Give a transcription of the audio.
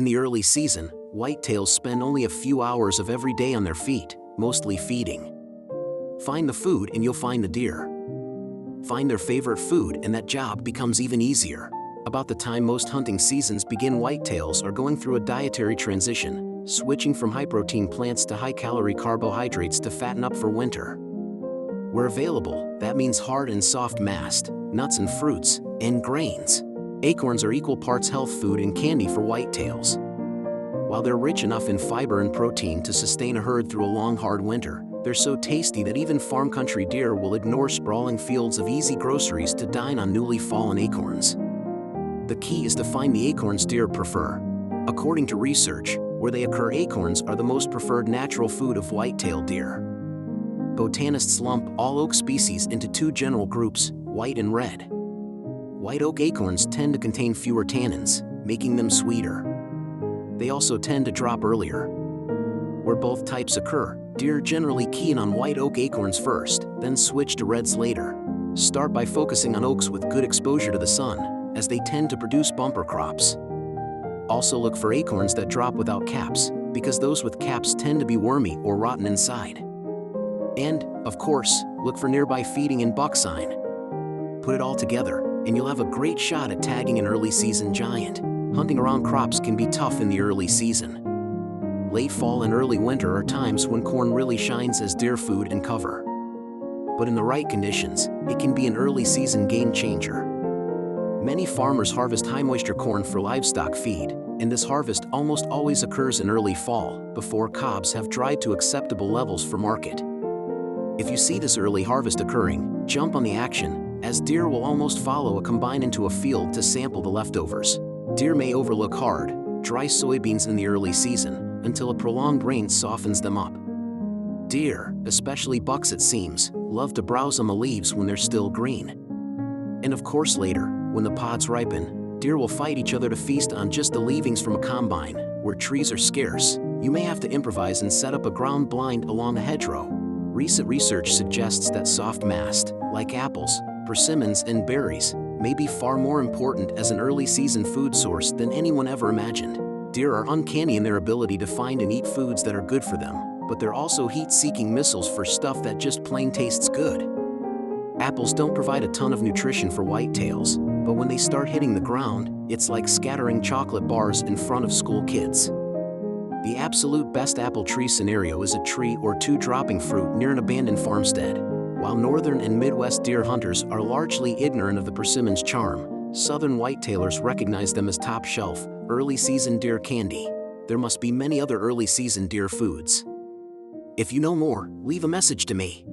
In the early season, whitetails spend only a few hours of every day on their feet, mostly feeding. Find the food and you'll find the deer. Find their favorite food and that job becomes even easier. About the time most hunting seasons begin, whitetails are going through a dietary transition, switching from high-protein plants to high-calorie carbohydrates to fatten up for winter. Where available, that means hard and soft mast, nuts and fruits, and grains. Acorns are equal parts health food and candy for whitetails. While they're rich enough in fiber and protein to sustain a herd through a long, hard winter, they're so tasty that even farm country deer will ignore sprawling fields of easy groceries to dine on newly fallen acorns. The key is to find the acorns deer prefer. According to research, where they occur, acorns are the most preferred natural food of white-tailed deer. Botanists lump all oak species into two general groups, white and red. White oak acorns tend to contain fewer tannins, making them sweeter. They also tend to drop earlier. Where both types occur, deer generally key in on white oak acorns first, then switch to reds later. Start by focusing on oaks with good exposure to the sun, as they tend to produce bumper crops. Also look for acorns that drop without caps, because those with caps tend to be wormy or rotten inside. And, of course, look for nearby feeding and buck sign. Put it all together, and you'll have a great shot at tagging an early season giant. Hunting around crops can be tough in the early season. Late fall and early winter are times when corn really shines as deer food and cover. But in the right conditions, it can be an early season game changer. Many farmers harvest high moisture corn for livestock feed, and this harvest almost always occurs in early fall, before cobs have dried to acceptable levels for market. If you see this early harvest occurring, jump on the action, as deer will almost follow a combine into a field to sample the leftovers. Deer may overlook hard, dry soybeans in the early season, until a prolonged rain softens them up. Deer, especially bucks it seems, love to browse on the leaves when they're still green. And of course later, when the pods ripen, deer will fight each other to feast on just the leavings from a combine. Where trees are scarce, you may have to improvise and set up a ground blind along a hedgerow. Recent research suggests that soft mast, like apples, persimmons, and berries, may be far more important as an early season food source than anyone ever imagined. Deer are uncanny in their ability to find and eat foods that are good for them, but they're also heat-seeking missiles for stuff that just plain tastes good. Apples don't provide a ton of nutrition for whitetails, but when they start hitting the ground, it's like scattering chocolate bars in front of school kids. The absolute best apple tree scenario is a tree or two dropping fruit near an abandoned farmstead. While northern and Midwest deer hunters are largely ignorant of the persimmon's charm, southern whitetailers recognize them as top-shelf, early-season deer candy. There must be many other early-season deer foods. If you know more, leave a message to me.